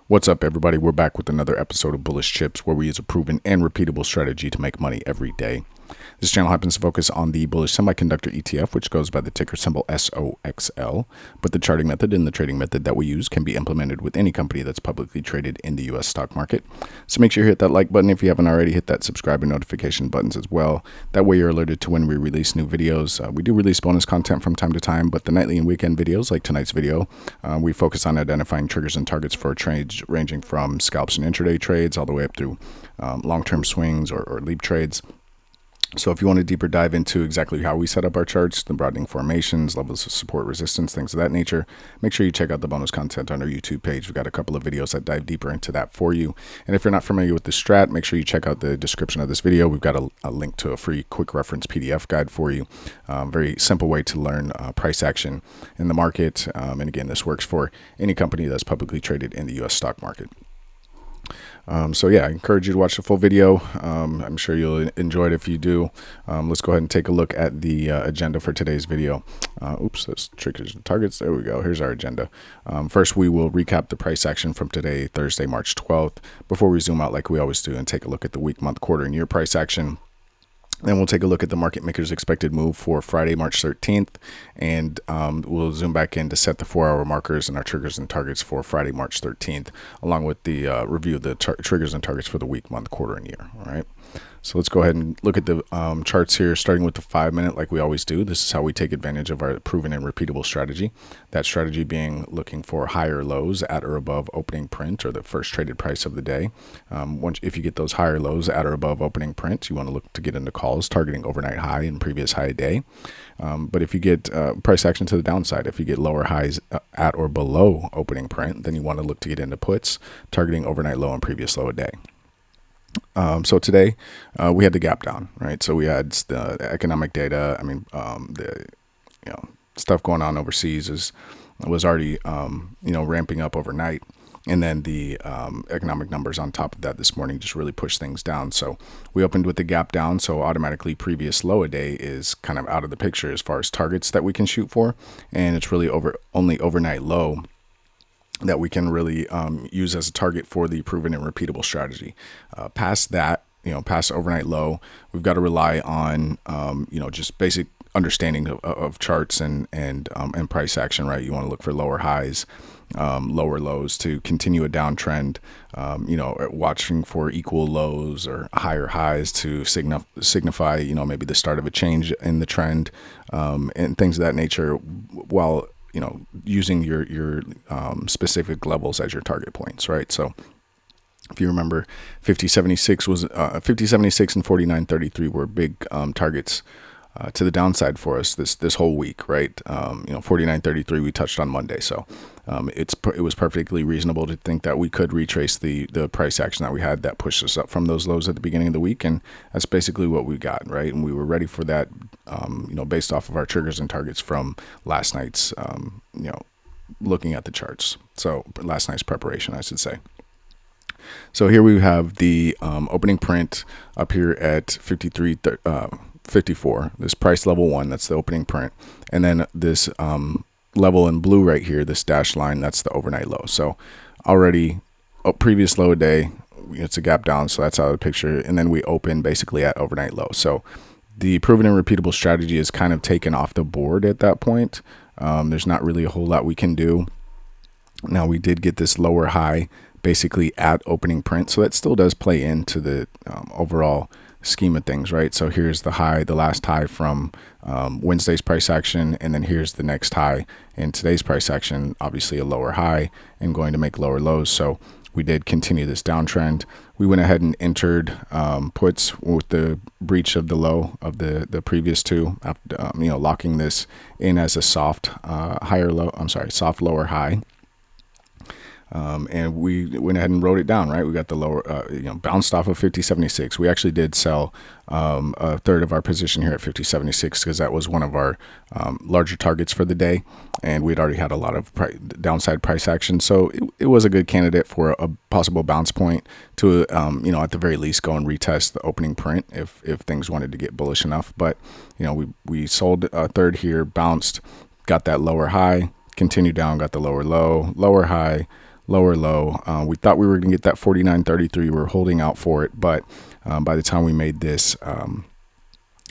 What's up, everybody? We're back with another episode of Bullish Chips, where we use a proven and repeatable strategy to make money every day. This channel happens to focus on the Bullish Semiconductor ETF, which goes by the ticker symbol SOXL, but the charting method and the trading method that we use can be implemented with any company that's publicly traded in the U.S. stock market. So make sure you hit that like button if you haven't already. Hit that subscribe and notification buttons as well. That way you're alerted to when we release new videos. We do release bonus content from time to time, but the nightly and weekend videos, like tonight's video, we focus on identifying triggers and targets for trades ranging from scalps and intraday trades all the way up through long-term swings or leap trades. So if you want a deeper dive into exactly how we set up our charts, the broadening formations, levels of support, resistance, things of that nature, make sure you check out the bonus content on our YouTube page. We've got a couple of videos that dive deeper into that for you. And if you're not familiar with the STRAT, make sure you check out the description of this video. We've got a link to a free quick reference PDF guide for you. Very simple way to learn price action in the market. And again, this works for any company that's publicly traded in the U.S. stock market. So yeah, I encourage you to watch the full video. I'm sure you'll enjoy it if you do. Let's go ahead and take a look at the agenda for today's video. Those triggers and targets. There we go. Here's our agenda. First, we will recap the price action from today, Thursday, March 12th, before we zoom out like we always do and take a look at the week, month, quarter, and year price action. Then we'll take a look at the market maker's expected move for Friday, March 13th, and we'll zoom back in to set the 4-hour markers and our triggers and targets for Friday, March 13th, along with the review of the triggers and targets for the week, month, quarter, and year. All right. So let's go ahead and look at the charts here, starting with the 5-minute like we always do. This is how we take advantage of our proven and repeatable strategy. That strategy being looking for higher lows at or above opening print or the first traded price of the day. If you get those higher lows at or above opening print, you want to look to get into calls targeting overnight high and previous high day. But if you get price action to the downside, if you get lower highs at or below opening print, then you want to look to get into puts targeting overnight low and previous low a day. So today we had the gap down, right? So we had the economic data. The stuff going on overseas was already ramping up overnight, and then the economic numbers on top of that this morning just really pushed things down. So we opened with the gap down, so automatically previous low a day is kind of out of the picture as far as targets that we can shoot for, and it's really only overnight low that we can really use as a target for the proven and repeatable strategy. Past that, past overnight low, we've got to rely on, just basic understanding of charts and price action, right? You want to look for lower highs, lower lows to continue a downtrend, watching for equal lows or higher highs to signify, maybe the start of a change in the trend, and things of that nature, while using your specific levels as your target points, right? So if you remember, 5076 was 5076 and 4933 were big targets to the downside for us this whole week, right? 4933 we touched on Monday, so it was perfectly reasonable to think that we could retrace the price action that we had that pushed us up from those lows at the beginning of the week, and that's basically what we got, right? And we were ready for that, based off of our triggers and targets from last night's, looking at the charts. So last night's preparation, I should say. So here we have the opening print up here at 53.54. This price level 1, that's the opening print, and then this level in blue right here, this dashed line, that's the overnight low. So already previous low a day, it's a gap down, so that's out of the picture, and then we open basically at overnight low. So the proven and repeatable strategy is kind of taken off the board at that point. There's not really a whole lot we can do. Now we did get this lower high basically at opening print, so that still does play into the overall scheme of things, right? So here's the high, the last high from Wednesday's price action, and then here's the next high in today's price action, obviously a lower high and going to make lower lows. So we did continue this downtrend. We went ahead and entered puts with the breach of the low of the previous two, after, locking this in as a soft soft lower high. And we went ahead and wrote it down, right? We got the lower, bounced off of 5076. We actually did sell a third of our position here at 5076 because that was one of our larger targets for the day, and we'd already had a lot of downside price action. So it was a good candidate for a possible bounce point to, at the very least, go and retest the opening print if things wanted to get bullish enough. But we sold a third here, bounced, got that lower high, continued down, got the lower low, lower high, lower low. We thought we were going to get that 49.33. We were holding out for it, but by the time we made this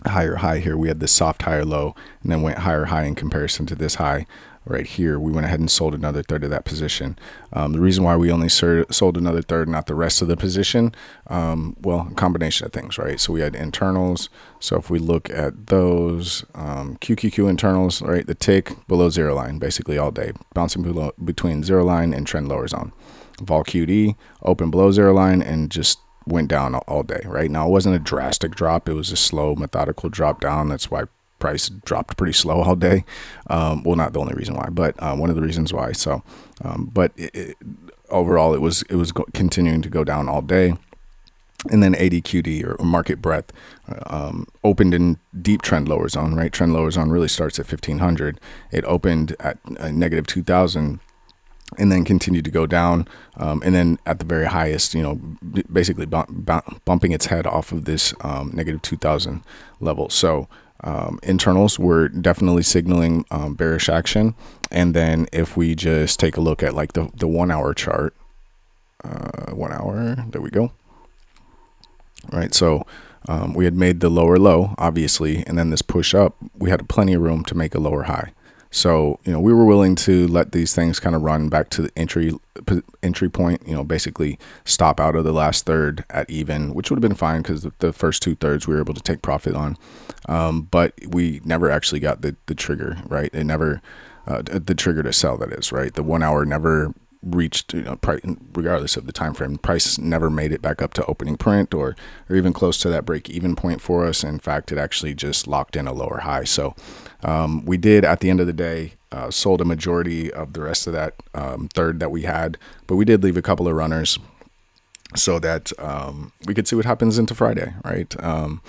higher high here, we had this soft higher low and then went higher high in comparison to this high right here. We went ahead and sold another third of that position. The reason why we only sold another third, not the rest of the position, well, a combination of things, right? So we had internals. So if we look at those QQQ internals, right, the tick below zero line basically all day, bouncing below between zero line and trend lower zone. Vol QD open below zero line and just went down all day. Right now, it wasn't a drastic drop. It was a slow, methodical drop down. That's why price dropped pretty slow all day. Well, not the only reason why, but one of the reasons why. So, but overall, it was continuing to go down all day. And then ADQD or market breadth opened in deep trend lower zone. Right, trend lower zone really starts at 1500. It opened at negative 2000. And then continued to go down, and then at the very highest, basically bumping its head off of this negative 2000 level. So internals were definitely signaling bearish action. And then if we just take a look at like the 1 hour chart, 1 hour, there we go. Right, so we had made the lower low, obviously, and then this push up, we had plenty of room to make a lower high. So, we were willing to let these things kind of run back to the entry point, basically stop out of the last third at even, which would have been fine because the first 2/3 we were able to take profit on. But we never actually got the trigger, right? It never, the trigger to sell, that is, right? The 1 hour never reached, price, regardless of the time frame, price never made it back up to opening print or even close to that break even point for us. In fact, it actually just locked in a lower high. So we did, at the end of the day, sold a majority of the rest of that third that we had, but we did leave a couple of runners so that we could see what happens into Friday, right? I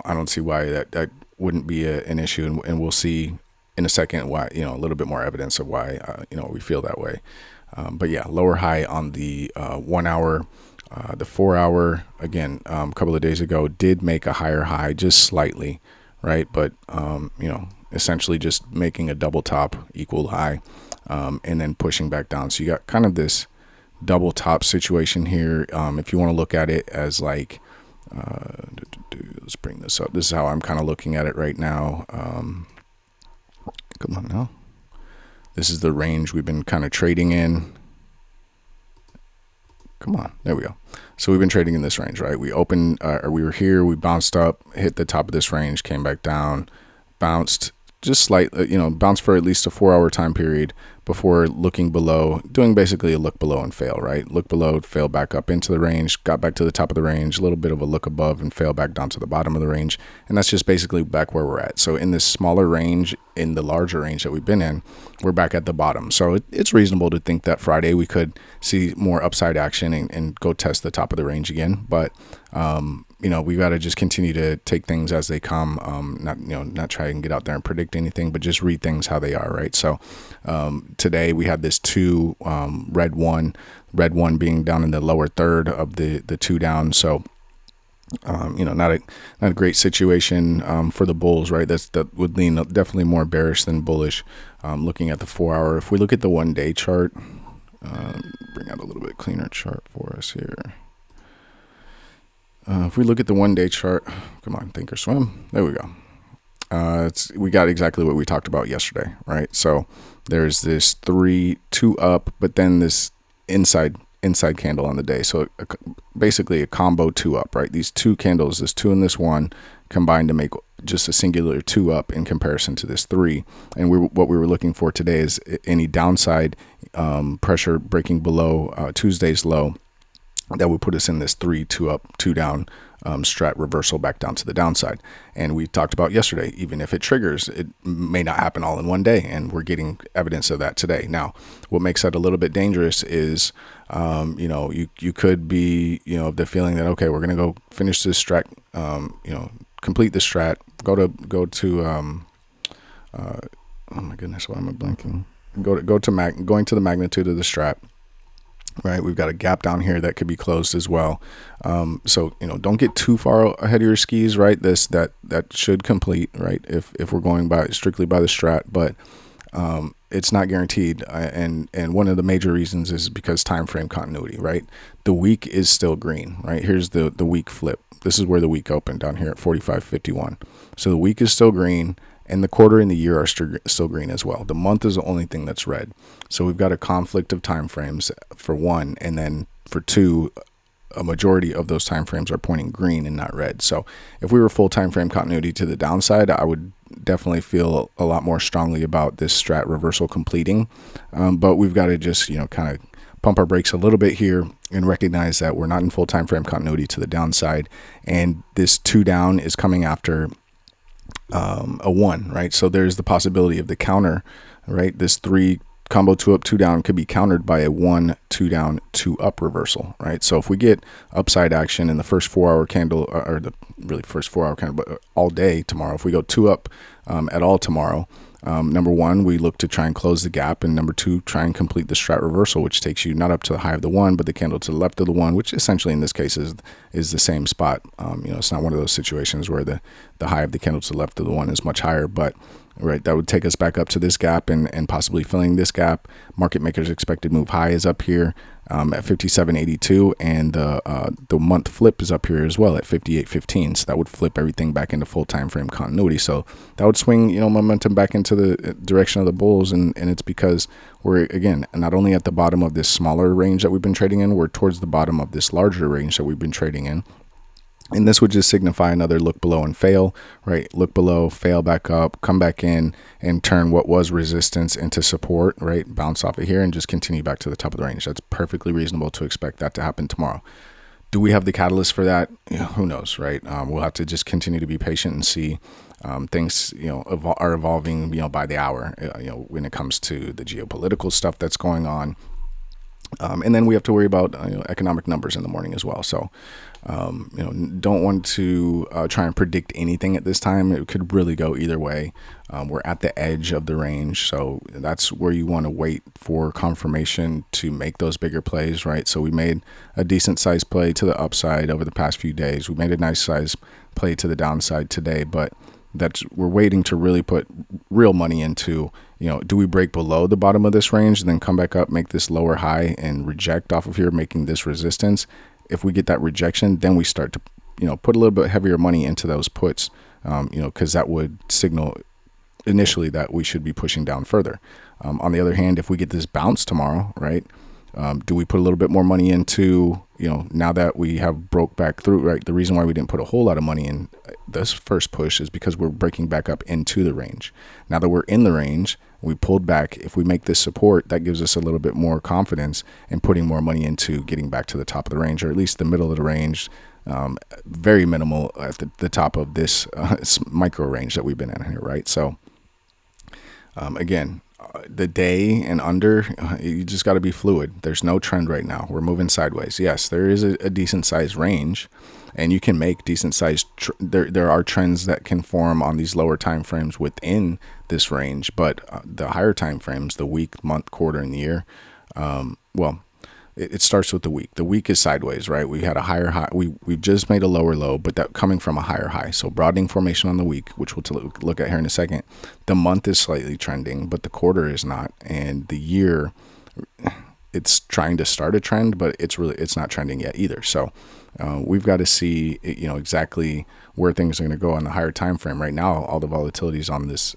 don't see why that wouldn't be an issue, and we'll see in a second why, a little bit more evidence of why, we feel that way. But yeah, lower high on the 1 hour, the 4 hour, again, a couple of days ago did make a higher high just slightly, right? But, essentially just making a double top equal high, and then pushing back down. So you got kind of this double top situation here. If you want to look at it as like, let's bring this up. This is how I'm kind of looking at it right now. Come on now. This is the range we've been kind of trading in. Come on, there we go. So we've been trading in this range, right? We opened, or we were here, we bounced up, hit the top of this range, came back down, bounced just slightly, bounced for at least a 4 hour time period before looking below, doing basically a look below and fail, right? Look below, fail back up into the range, got back to the top of the range, a little bit of a look above and fail back down to the bottom of the range. And that's just basically back where we're at. So in this smaller range, in the larger range that we've been in, we're back at the bottom. So it's reasonable to think that Friday we could see more upside action and go test the top of the range again. But, we got to just continue to take things as they come, not try and get out there and predict anything, but just read things how they are, right? So today we had this two red one being down in the lower third of the two down. So not a great situation for the bulls, right? That would lean definitely more bearish than bullish. Looking at the 4 hour, if we look at the 1 day chart, bring out a little bit cleaner chart for us here. If we look at the 1 day chart, come on, think or swim. There we go. We got exactly what we talked about yesterday, right? So there's this 2 up, but then this inside candle on the day. So basically a combo 2 up, right? These two candles, this 2 and this 1, combined to make just a singular 2 up in comparison to this 3. And what we were looking for today is any downside pressure breaking below Tuesday's low that would put us in this 2 up, 2 down strat reversal back down to the downside. And we talked about yesterday, even if it triggers, it may not happen all in one day, and we're getting evidence of that today. Now, what makes that a little bit dangerous is you could be the feeling that, okay, we're gonna go finish this strat, complete this strat, go to oh my goodness, why am I blanking? Going to the magnitude of the strat. Right, we've got a gap down here that could be closed as well. So don't get too far ahead of your skis, right? That should complete, right? If we're going strictly by the strat, but it's not guaranteed. And one of the major reasons is because time frame continuity, right? The week is still green, right? Here's the week flip. This is where the week opened down here at 45.51. So the week is still green, and the quarter and the year are still green as well. The month is the only thing that's red. So we've got a conflict of time frames for one, and then for two, a majority of those time frames are pointing green and not red. So if we were full time frame continuity to the downside, I would definitely feel a lot more strongly about this strat reversal completing. But we've got to just, kind of pump our brakes a little bit here and recognize that we're not in full time frame continuity to the downside. And this 2 down is coming after a 1, right? So there's the possibility of the counter, right? This 3 combo 2 up, 2 down could be countered by a 1, 2 down, 2 up reversal, right? So if we get upside action in the first 4-hour candle, or the really first 4-hour candle, but all day tomorrow, if we go 2 up at all tomorrow, number 1, we look to try and close the gap, and number 2, try and complete the strat reversal, which takes you not up to the high of the 1, but the candle to the left of the 1, which essentially in this case is the same spot. It's not one of those situations where the high of the candle to the left of the 1 is much higher, but right, that would take us back up to this gap and possibly filling this gap. Market makers expected move high is up here at 57.82, and the month flip is up here as well at 58.15. So that would flip everything back into full time frame continuity. So that would swing momentum back into the direction of the bulls, and it's because we're again not only at the bottom of this smaller range that we've been trading in, we're towards the bottom of this larger range that we've been trading in. And this would just signify another look below and fail, right? Look below, fail back up, come back in, and turn what was resistance into support, right? Bounce off of here and just continue back to the top of the range. That's perfectly reasonable to expect that to happen tomorrow. Do we have the catalyst for that? Who knows, right? We'll have to just continue to be patient and see. Things, are evolving, by the hour, when it comes to the geopolitical stuff that's going on. And then we have to worry about economic numbers in the morning as well. So, don't want to try and predict anything at this time. It could really go either way. We're at the edge of the range, so that's where you want to wait for confirmation to make those bigger plays, right? So we made a decent size play to the upside over the past few days. We made a nice size play to the downside today, but we're waiting to really put real money into, do we break below the bottom of this range and then come back up, make this lower high and reject off of here, making this resistance? If we get that rejection, then we start to, put a little bit heavier money into those puts, because that would signal initially that we should be pushing down further. On the other hand, if we get this bounce tomorrow, right, do we put a little bit more money into, now that we have broke back through, right? The reason why we didn't put a whole lot of money in this first push is because we're breaking back up into the range. Now that we're in the range, we pulled back. If we make this support, that gives us a little bit more confidence in putting more money into getting back to the top of the range, or at least the middle of the range. Very minimal at the top of this micro range that we've been in here, right? So again, the day and under, you just got to be fluid. There's no trend right now. We're moving sideways. Yes, there is a decent size range, and you can make decent size. There are trends that can form on these lower time frames within this range, but the higher time frames, the week, month, quarter, and the year, it starts with the week. The week is sideways, right? We had a higher high. We've just made a lower low, but that coming from a higher high. So broadening formation on the week, which we'll look at here in a second. The month is slightly trending, but the quarter is not. And the year, it's trying to start a trend, but it's not trending yet either. So we've got to see, exactly where things are going to go on the higher time frame. Right now, all the volatilities on this,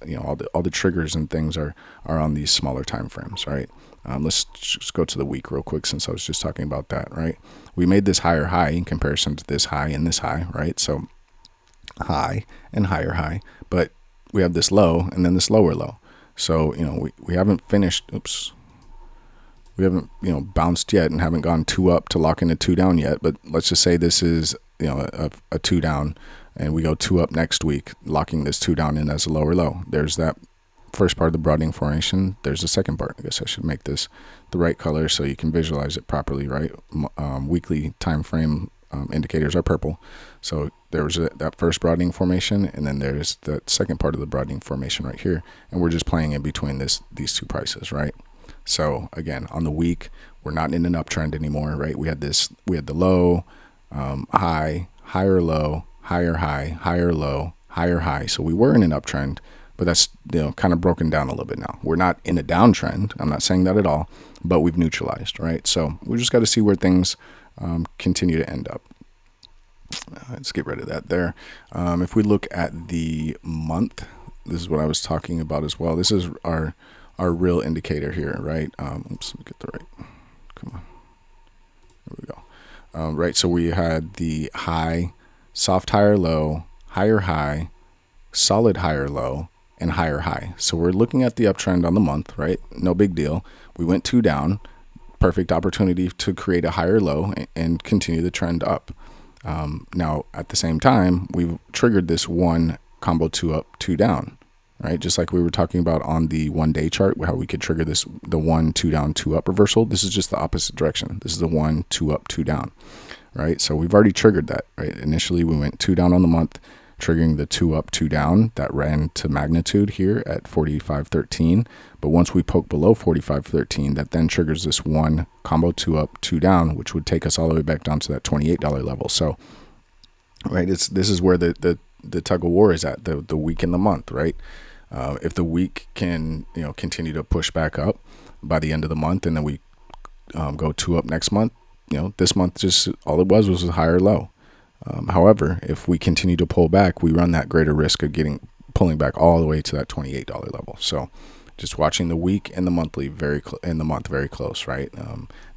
all the triggers and things are on these smaller time frames, right? Let's just go to the week real quick, since I was just talking about that, right? We made this higher high in comparison to this high and this high, right? So high and higher high, but we have this low and then this lower low. So, we haven't finished, we haven't, bounced yet and haven't gone 2 up to lock in a 2 down yet. But let's just say this is, a 2 down, and we go 2 up next week, locking this 2 down in as a lower low. There's that first part of the broadening formation. There's the second part. I guess I should make this the right color so you can visualize it properly, right? Weekly time frame indicators are purple. So there was that first broadening formation, and then there's that second part of the broadening formation right here, and we're just playing in between these two prices, right? So again, on the week, we're not in an uptrend anymore, right? We had the low, high, higher low, higher high, higher low, higher high. So we were in an uptrend, but that's, kind of broken down a little bit now. We're not in a downtrend. I'm not saying that at all, but we've neutralized, right? So we just got to see where things continue to end up. Let's get rid of that there. If we look at the month, this is what I was talking about as well. This is our real indicator here, right? Oops, let me get the right. Come on. There we go. Right, so we had the high, soft higher low, higher high, solid higher low, and higher high. So we're looking at the uptrend on the month, right? No big deal. We went 2 down. Perfect opportunity to create a higher low and continue the trend up. Now, at the same time, we've triggered this 1 combo 2 up, 2 down, right? Just like we were talking about on the 1-day chart, how we could trigger the 1, 2 down, 2 up reversal. This is just the opposite direction. This is the 1, 2 up, 2 down, right? So we've already triggered that, right? Initially, we went 2 down on the month, triggering the 2 up, 2 down. That ran to magnitude here at 45.13. But once we poke below 45.13, that then triggers this 1 combo 2 up, 2 down, which would take us all the way back down to that $28 level. So, right, this is where the tug of war is at, the week and the month, right? If the week can continue to push back up by the end of the month, and then we go 2 up next month, this month just all it was a higher low. However, if we continue to pull back, we run that greater risk of pulling back all the way to that $28 level. So just watching the week and the monthly very close, right?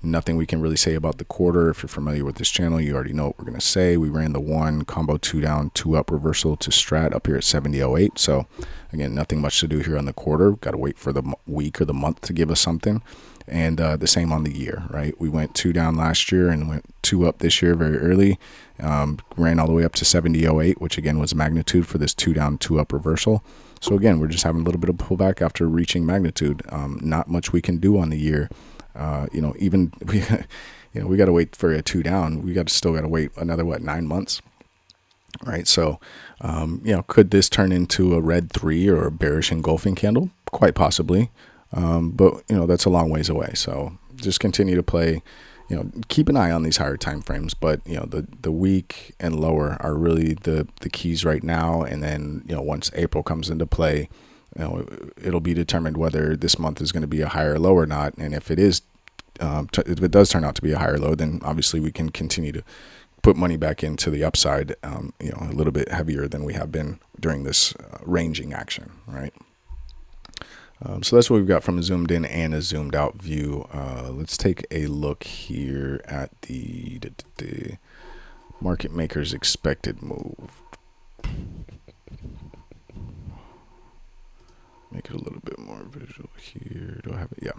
Nothing we can really say about the quarter. If you're familiar with this channel, you already know what we're going to say. We ran the 1 combo 2 down, 2 up reversal to STRAT up here at 70.08. So again, nothing much to do here on the quarter. Got to wait for the week or the month to give us something. And the same on the year, right? We went 2 down last year and went 2 up this year very early. Ran all the way up to 70.08, which again was magnitude for this 2 down, 2 up reversal. So again, we're just having a little bit of pullback after reaching magnitude. Not much we can do on the year. Even we got to wait for a 2 down. We still got to wait another 9 months, right? So, could this turn into a red 3 or a bearish engulfing candle? Quite possibly. But that's a long ways away. So just continue to play, keep an eye on these higher time frames, but the week and lower are really the keys right now. And then, once April comes into play, it'll be determined whether this month is going to be a higher low or not. And if it is, if it does turn out to be a higher low, then obviously we can continue to put money back into the upside, a little bit heavier than we have been during this ranging action, right? So that's what we've got from a zoomed in and a zoomed out view. Let's take a look here at the market maker's expected move. Make it a little bit more visual here. Do I have it? Yeah.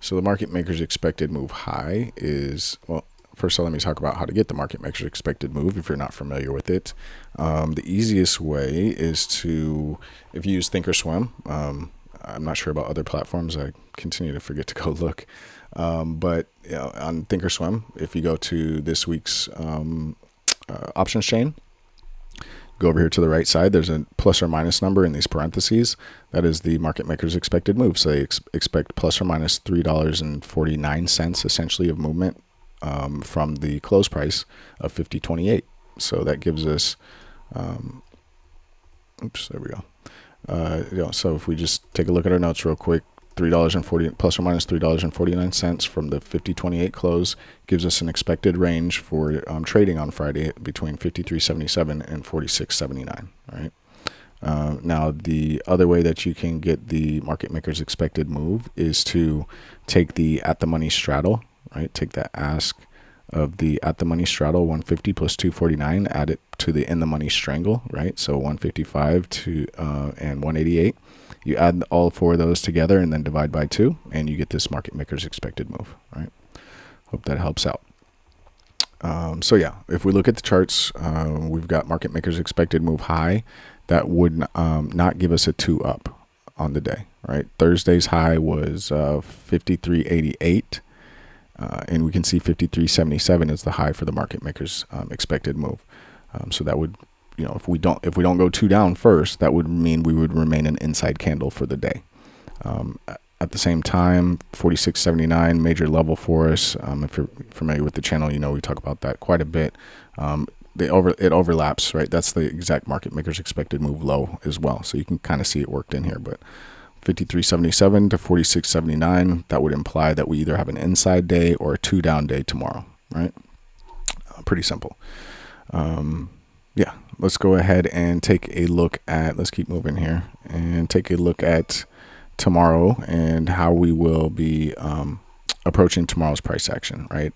So the market maker's expected move high is, well, first of all, let me talk about how to get the market maker's expected move if you're not familiar with it. The easiest way is to, if you use Thinkorswim, I'm not sure about other platforms. I continue to forget to go look. But on Thinkorswim, if you go to this week's options chain, go over here to the right side, there's a plus or minus number in these parentheses. That is the market maker's expected move. So they expect plus or minus $3.49 essentially of movement from the close price of 50.28. So that gives us, oops, there we go. So if we just take a look at our notes real quick, $3.40 plus or minus $3.49 from the 50.28 gives us an expected range for trading on Friday between 53.77 and 46.79. Right. Now the other way that you can get the market maker's expected move is to take the at the money straddle. Right. Take that ask of the at the money straddle 150 plus 249, add it to the in the money strangle, right? So 155 to and 188. You add all 4 of those together and then divide by 2, and you get this market maker's expected move, right? Hope that helps out. So yeah, if we look at the charts, we've got market maker's expected move high. That would not give us a 2 up on the day, right? Thursday's high was 53.88. And we can see 53.77 is the high for the market maker's expected move. So that would, if we don't go 2 down first, that would mean we would remain an inside candle for the day. At the same time, 46.79 major level for us. If you're familiar with the channel, we talk about that quite a bit. it overlaps, right? That's the exact market maker's expected move low as well. So you can kind of see it worked in here, but 53.77 to 46.79, that would imply that we either have an inside day or a 2 down day tomorrow, right? Pretty simple. Yeah, let's go ahead and take a look at, let's keep moving here and take a look at tomorrow and how we will be approaching tomorrow's price action, right?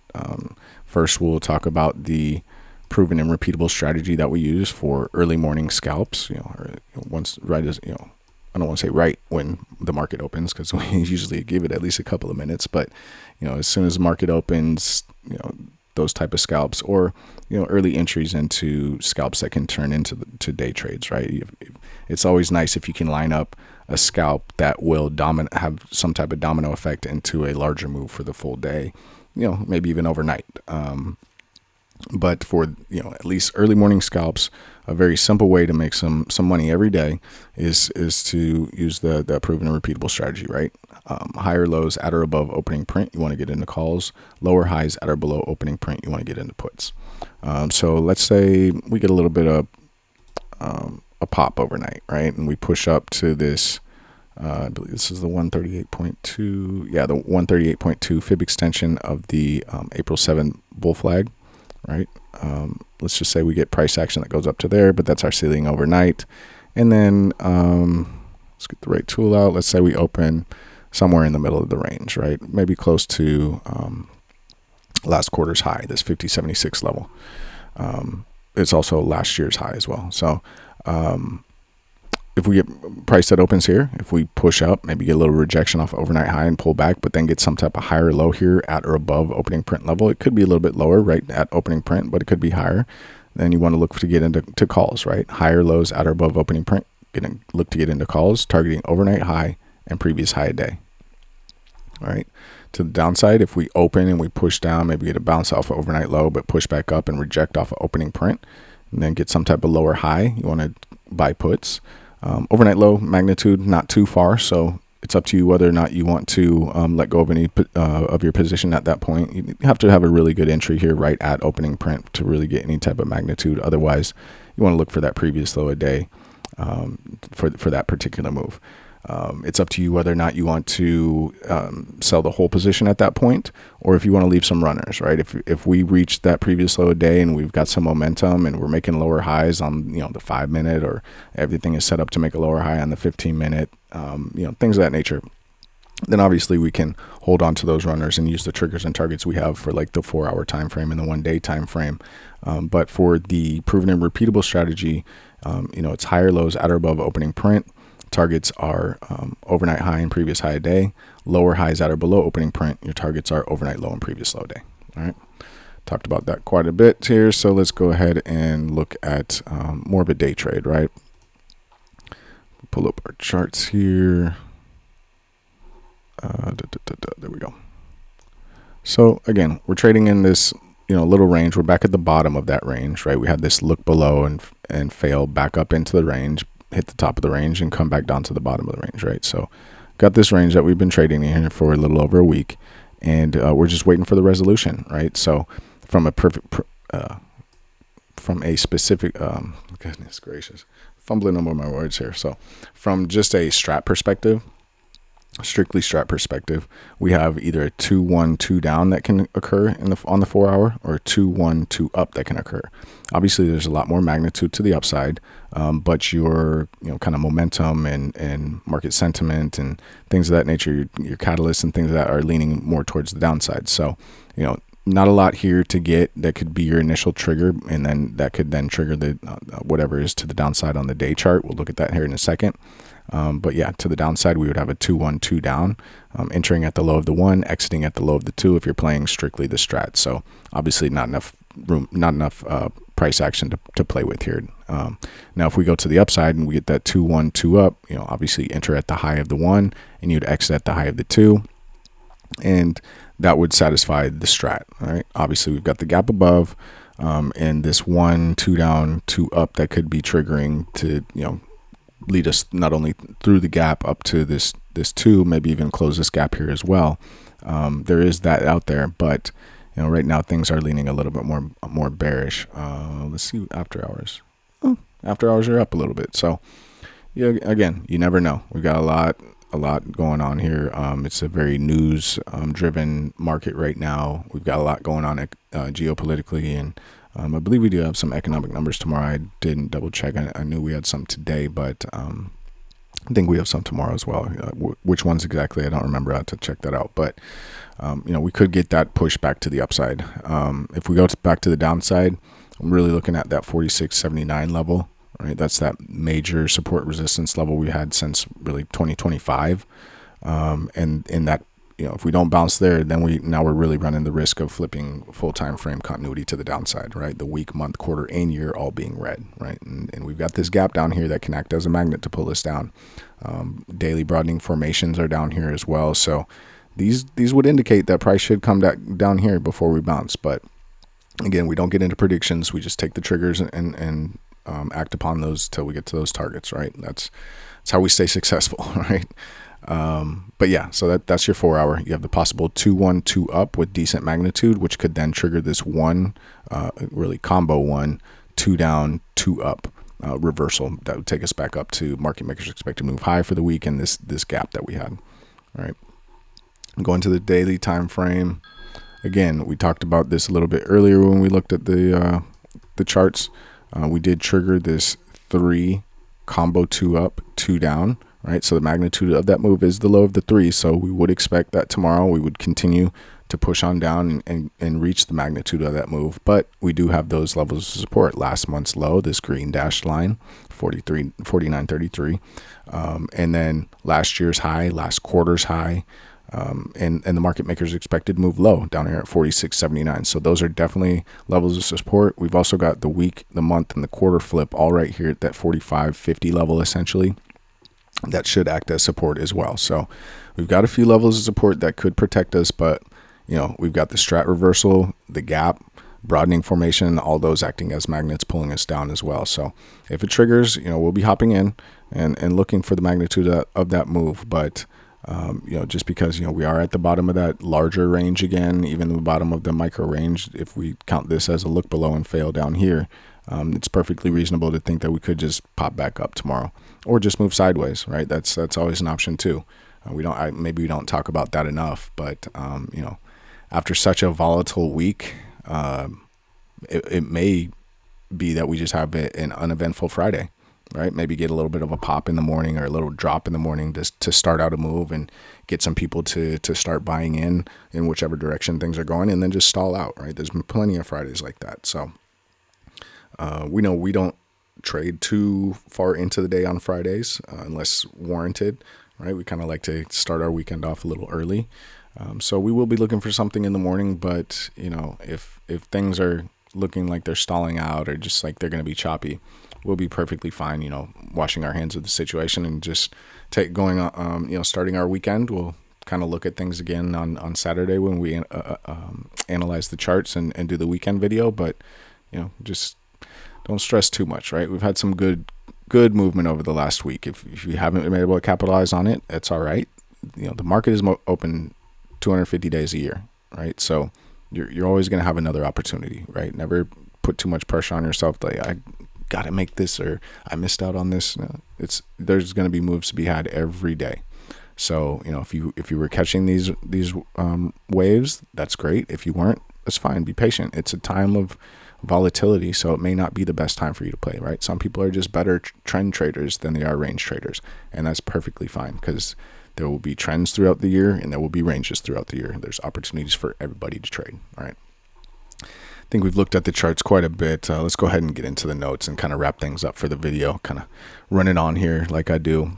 First, we'll talk about the proven and repeatable strategy that we use for early morning scalps, or once right as, I don't want to say right when the market opens, because we usually give it at least a couple of minutes, but as soon as the market opens, those type of scalps, or early entries into scalps that can turn into day trades, right? It's always nice if you can line up a scalp that will have some type of domino effect into a larger move for the full day, maybe even overnight. But for at least early morning scalps, a very simple way to make some money every day is to use the proven and repeatable strategy, right? Higher lows at or above opening print, you want to get into calls. Lower highs at or below opening print, you want to get into puts. So let's say we get a little bit of a pop overnight, right? And we push up to this, I believe this is the 138.2, yeah, the 138.2 fib extension of the April 7 bull flag, right? Let's just say we get price action that goes up to there, but that's our ceiling overnight. And then let's get the right tool out. Let's say we open somewhere in the middle of the range, right? Maybe close to last quarter's high, this 50.76 level. It's also last year's high as well. So if we get price that opens here, if we push up, maybe get a little rejection off overnight high and pull back, but then get some type of higher low here at or above opening print level. It could be a little bit lower right at opening print, but it could be higher. Then you want to look to get into calls, right? Higher lows at or above opening print, look to get into calls, targeting overnight high and previous high a day. All right. To the downside, if we open and we push down, maybe get a bounce off of overnight low, but push back up and reject off of opening print, and then get some type of lower high, you want to buy puts. Overnight low magnitude, not too far, so it's up to you whether or not you want to let go of any of your position at that point. You have to have a really good entry here right at opening print to really get any type of magnitude. Otherwise, you want to look for that previous low a day for that particular move. It's up to you whether or not you want to sell the whole position at that point, or if you want to leave some runners, right? If we reach that previous low a day and we've got some momentum and we're making lower highs on the 5 minute, or everything is set up to make a lower high on the 15 minute, things of that nature, then obviously we can hold on to those runners and use the triggers and targets we have for like the 4 hour time frame and the 1 day time frame. But for the proven and repeatable strategy, it's higher lows at or above opening print. Targets are overnight high and previous high a day. Lower highs at or below opening print. Your targets are overnight low and previous low day. All right. Talked about that quite a bit here. So let's go ahead and look at more of a day trade, right? Pull up our charts here. There we go. So again, we're trading in this little range. We're back at the bottom of that range, right? We had this look below and fail back up into the range, hit the top of the range and come back down to the bottom of the range, right? So got this range that we've been trading in here for a little over a week, and we're just waiting for the resolution, right? So from a specific goodness gracious, fumbling over my words here. So from just a strat perspective, strictly strat perspective, we have either a 2-1 2 down that can occur on the 4 hour, or a 2-1 2 up that can occur. Obviously there's a lot more magnitude to the upside, but your kind of momentum and market sentiment and things of that nature, your catalysts and things that are leaning more towards the downside. So not a lot here to get that could be your initial trigger, and then that could then trigger the whatever is to the downside on the day chart. We'll look at that here in a second. But yeah, to the downside, we would have a 2-1 2 down, entering at the low of the 1, exiting at the low of the 2 if you're playing strictly the strat. So obviously not enough room, not enough price action to play with here. Now, if we go to the upside and we get that 2-1 2 up, obviously enter at the high of the 1 and you'd exit at the high of the 2. And that would satisfy the strat, right? Obviously, we've got the gap above and this 1 2 down 2 up that could be triggering to, lead us not only through the gap up to this 2, maybe even close this gap here as well. There is that out there, but Right now things are leaning a little bit more bearish. Let's see after hours. Oh, after hours are up a little bit. So yeah, again, you never know. We've got a lot going on here. It's a very news driven market right now. We've got a lot going on geopolitically, and I believe we do have some economic numbers tomorrow. I didn't double check. I knew we had some today, but I think we have some tomorrow as well. Which ones exactly, I don't remember. I have to check that out. But we could get that push back to the upside. If we go back to the downside, I'm really looking at that 46.79 level. Right, that's that major support resistance level we had since really 2025, and in that, if we don't bounce there, then we're really running the risk of flipping full time frame continuity to the downside. Right, the week, month, quarter, and year all being red. Right, and we've got this gap down here that can act as a magnet to pull us down. Daily broadening formations are down here as well, so these would indicate that price should come down here before we bounce. But again, we don't get into predictions. We just take the triggers and act upon those till we get to those targets, right? That's how we stay successful, right? But yeah, so that's your 4 hour. You have the possible 2-1, 2 up with decent magnitude, which could then trigger this really combo 1, 2 down, 2 up reversal that would take us back up to market makers expect to move high for the week and this gap that we had. All right, going to the daily time frame. Again, we talked about this a little bit earlier when we looked at the charts. We did trigger this 3 combo 2 up, 2 down, right? So the magnitude of that move is the low of the 3. So we would expect that tomorrow we would continue to push on down and reach the magnitude of that move. But we do have those levels of support. Last month's low, this green dashed line, 49.33. And then last year's high, last quarter's high. And the market makers expected move low down here at 46.79. So those are definitely levels of support. We've also got the week, the month, and the quarter flip all right here at that 45.50 level essentially. That should act as support as well. So we've got a few levels of support that could protect us, but we've got the STRAT reversal, the gap, broadening formation, all those acting as magnets pulling us down as well. So if it triggers, we'll be hopping in and looking for the magnitude of that move. But just because, we are at the bottom of that larger range again, even the bottom of the micro range, if we count this as a look below and fail down here, it's perfectly reasonable to think that we could just pop back up tomorrow or just move sideways, right? That's always an option too. Maybe we don't talk about that enough, but, after such a volatile week, it may be that we just have an uneventful Friday. Right, maybe get a little bit of a pop in the morning or a little drop in the morning to start out a move and get some people to start buying in whichever direction things are going, and then just stall out. Right, there's been plenty of Fridays like that. So we know we don't trade too far into the day on Fridays unless warranted. Right, we kind of like to start our weekend off a little early. So we will be looking for something in the morning, but if things are looking like they're stalling out or just like they're going to be choppy, we'll be perfectly fine, washing our hands of the situation and just starting our weekend. We'll kind of look at things again on Saturday when we analyze the charts and do the weekend video. But, just don't stress too much, right? We've had some good movement over the last week. If you haven't been able to capitalize on it, it's all right. The market is open 250 days a year, right? So you're always going to have another opportunity, right? Never put too much pressure on yourself. Like, I got to make this, or I missed out on this. There's going to be moves to be had every day. So, if you were catching these waves, that's great. If you weren't, that's fine. Be patient. It's a time of volatility, so it may not be the best time for you to play, right? Some people are just better trend traders than they are range traders, and that's perfectly fine because there will be trends throughout the year and there will be ranges throughout the year. There's opportunities for everybody to trade. All right. I think we've looked at the charts quite a bit. Let's go ahead and get into the notes and kind of wrap things up for the video, kind of run it on here like I do.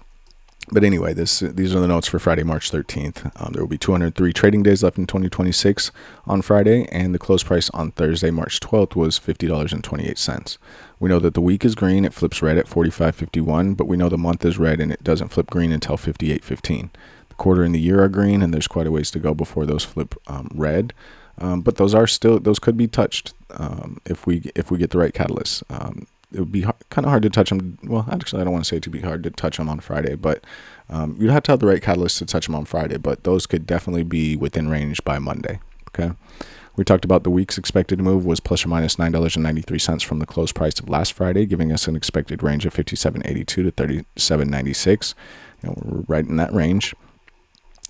But anyway, these are the notes for Friday, March 13th. There will be 203 trading days left in 2026 on Friday, and the close price on Thursday, March 12th was $50.28. We know that the week is green. It flips red at 45.51, but we know the month is red and it doesn't flip green until 58.15. The quarter and the year are green, and there's quite a ways to go before those flip red. But those could be touched if we get the right catalyst. It would be kind of hard to touch them. Well, actually, I don't want to say it'd be hard to touch them on Friday, but you'd have to have the right catalyst to touch them on Friday. But those could definitely be within range by Monday. Okay. We talked about the week's expected move was plus or minus $9.93 from the close price of last Friday, giving us an expected range of 57.82 to 37.96. We're right in that range.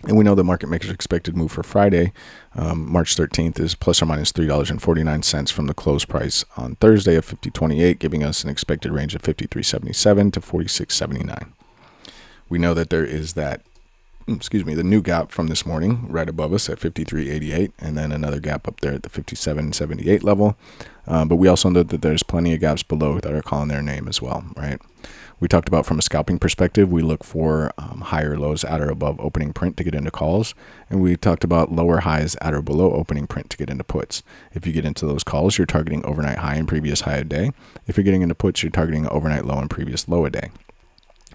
And we know the market maker's expected move for Friday, March 13th, is plus or minus $3.49 from the close price on Thursday of 50.28, giving us an expected range of 53.77 to 46.79. We know that there is that, the new gap from this morning right above us at 53.88, and then another gap up there at the 57.78 level. But we also know that there's plenty of gaps below that are calling their name as well, right? We talked about from a scalping perspective, we look for higher lows at or above opening print to get into calls. And we talked about lower highs at or below opening print to get into puts. If you get into those calls, you're targeting overnight high and previous high a day. If you're getting into puts, you're targeting overnight low and previous low a day.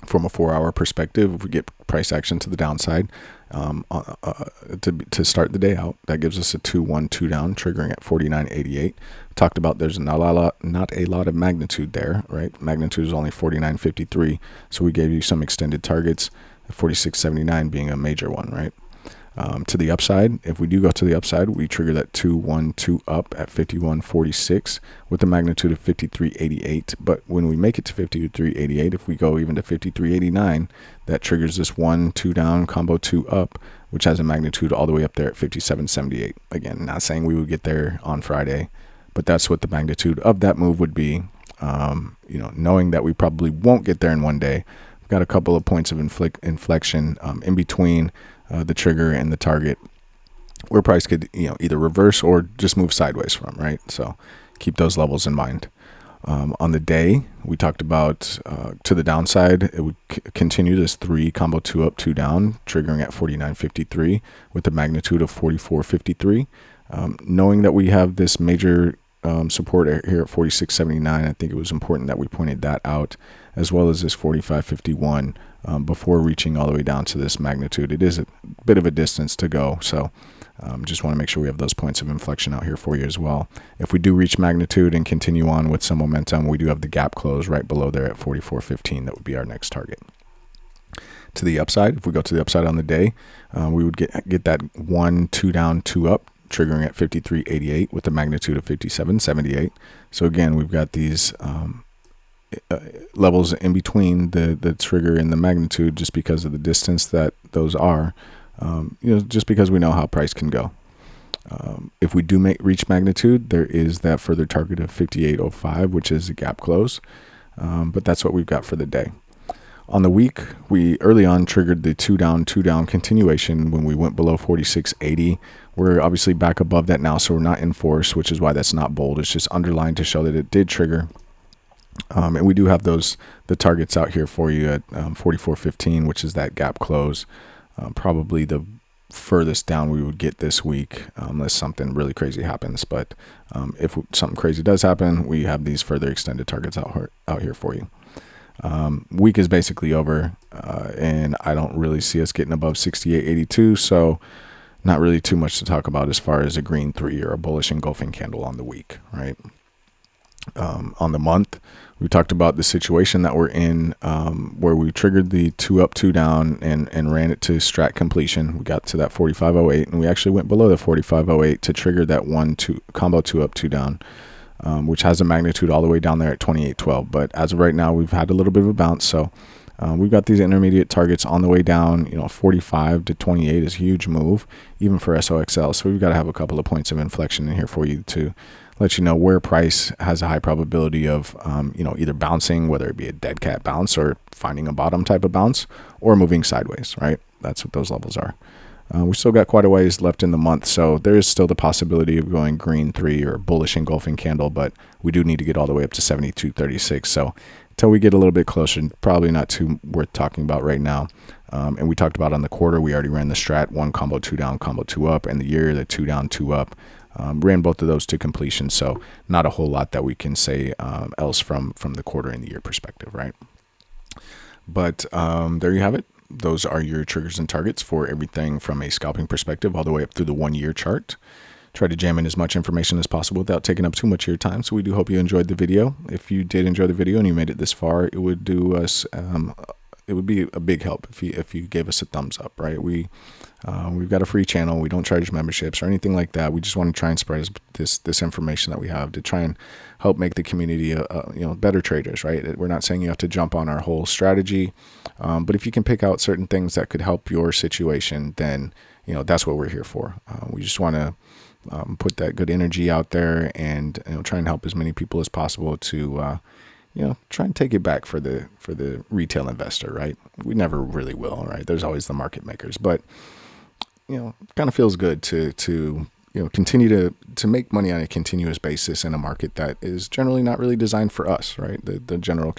From a 4-hour perspective, if we get price action to the downside to start the day out, that gives us a 2-1-2 down, triggering at 49.88. Talked about there's not a lot of magnitude there, right? Magnitude is only 49.53, so we gave you some extended targets, 46.79 being a major one, right? To the upside, if we do go to the upside, we trigger that 2-1-2 up at 51.46 with a magnitude of 53.88. But when we make it to 53.88, if we go even to 53.89, that triggers this 1-2 down, combo 2 up, which has a magnitude all the way up there at 57.78. Again, not saying we would get there on Friday, but that's what the magnitude of that move would be. Knowing that we probably won't get there in one day, we've got a couple of points of inflection in between the trigger and the target, where price could either reverse or just move sideways from, right? So keep those levels in mind. On the day, we talked about to the downside, it would continue this 3 combo 2 up 2 down, triggering at 49.53 with a magnitude of 44.53. Knowing that we have this major support here at 46.79, I think it was important that we pointed that out, as well as this 45.51 before reaching all the way down to this magnitude. It is a bit of a distance to go, so just want to make sure we have those points of inflection out here for you as well. If we do reach magnitude and continue on with some momentum, we do have the gap close right below there at 44.15. That would be our next target. To the upside, if we go to the upside on the day, we would get that 1-2 down, 2 up, triggering at 53.88 with a magnitude of 57.78. So again, we've got these levels in between the trigger and the magnitude, just because of the distance that those are, just because we know how price can go. If we do reach magnitude, there is that further target of 58.05, which is a gap close, but that's what we've got for the day. On the week, we early on triggered the 2 down, 2 down continuation when we went below 46.80. We're obviously back above that now, so we're not in force, which is why that's not bold. It's just underlined to show that it did trigger. And we do have the targets out here for you at 44.15, which is that gap close. Probably the furthest down we would get this week, unless something really crazy happens. But if something crazy does happen, we have these further extended targets out here for you. Week is basically over, and I don't really see us getting above 68.82, so not really too much to talk about as far as a green 3 or a bullish engulfing candle on the week, right? On the month, we talked about the situation that we're in, where we triggered the 2 up, 2 down and ran it to STRAT completion. We got to that 45.08, and we actually went below the 45.08 to trigger that 1-2 combo 2 up, 2 down, which has a magnitude all the way down there at 28.12. But as of right now, we've had a little bit of a bounce, so we've got these intermediate targets on the way down. 45 to 28 is a huge move, even for SOXL. So we've got to have a couple of points of inflection in here for you to let you know where price has a high probability of, either bouncing, whether it be a dead cat bounce or finding a bottom type of bounce, or moving sideways, right? That's what those levels are. We still got quite a ways left in the month, so there is still the possibility of going green 3 or bullish engulfing candle, but we do need to get all the way up to 72.36. So until we get a little bit closer, probably not too worth talking about right now. And we talked about on the quarter, we already ran the STRAT 1 combo 2 down, combo 2 up, and the year, the 2 down, 2 up. Ran both of those to completion, so not a whole lot that we can say else from the quarter and the year perspective, right? But there you have it. Those are your triggers and targets for everything from a scalping perspective all the way up through the 1-year chart. Try to jam in as much information as possible without taking up too much of your time. So we do hope you enjoyed the video. If you did enjoy the video and you made it this far, it would do us it would be a big help if you gave us a thumbs up, right? We've got a free channel. We don't charge memberships or anything like that. We just want to try and spread this information that we have to try and help make the community, better traders, right? We're not saying you have to jump on our whole strategy, but if you can pick out certain things that could help your situation, then that's what we're here for. We just want to put that good energy out there and try and help as many people as possible to try and take it back for the retail investor, right? We never really will, right? There's always the market makers, but it kind of feels good to continue to make money on a continuous basis in a market that is generally not really designed for us, right? The general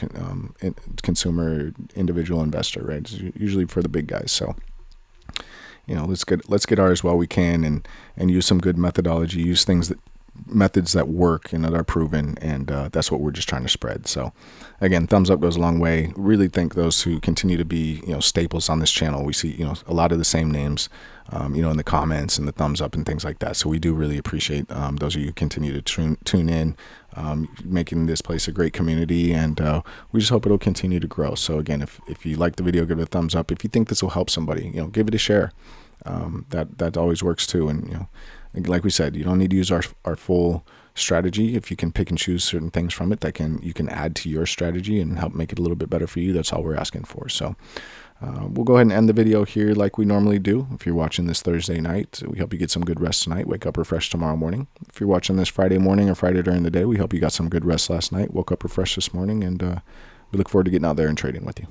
consumer, individual investor, right? It's usually for the big guys. So let's get ours while we can and use some good methodology, use methods that work and that are proven, and that's what we're just trying to spread. So again, thumbs up goes a long way. Really thank those who continue to be staples on this channel. We see a lot of the same names in the comments and the thumbs up and things like that. So we do really appreciate those of you who continue to tune in, making this place a great community, and we just hope it'll continue to grow. So again, if you like the video, give it a thumbs up. If you think this will help somebody, give it a share. That always works too. And like we said, you don't need to use our full strategy. If you can pick and choose certain things from it that you can add to your strategy and help make it a little bit better for you, that's all we're asking for. So we'll go ahead and end the video here like we normally do. If you're watching this Thursday night, we hope you get some good rest tonight. Wake up refreshed tomorrow morning. If you're watching this Friday morning or Friday during the day, we hope you got some good rest last night. Woke up refreshed this morning, and we look forward to getting out there and trading with you.